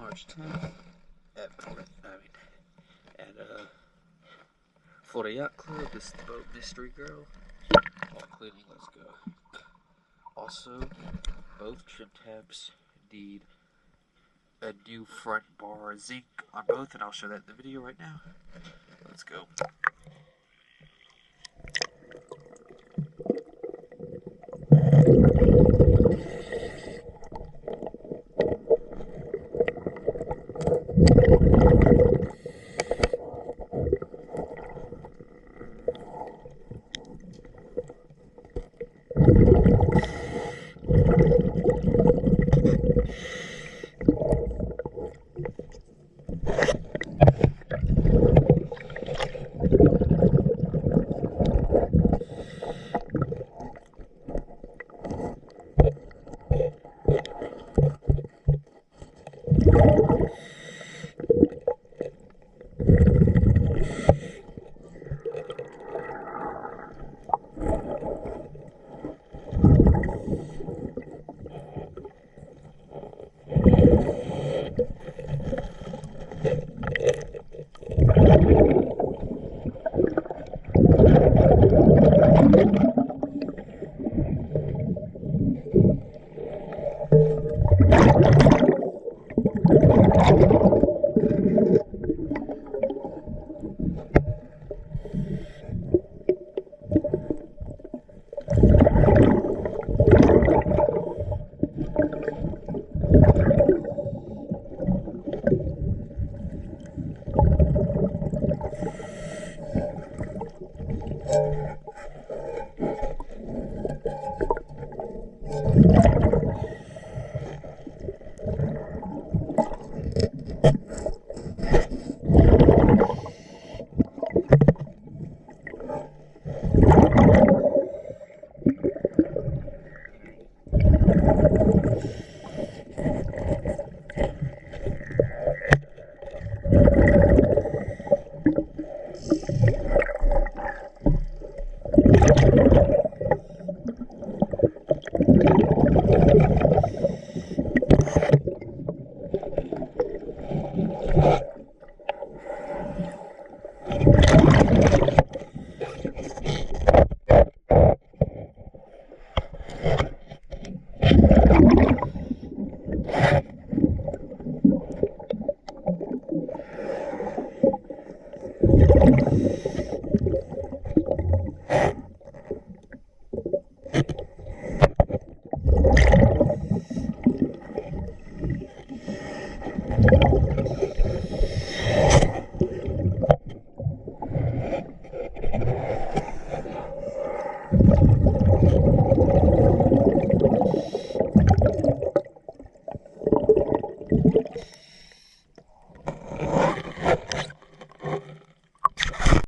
March 10th at Florida Yacht Club. This is the boat Mystery Girl. All cleaning, let's go. Also, both trim tabs need a new front bar zinc on both, and I'll show that in the video right now. Let's go.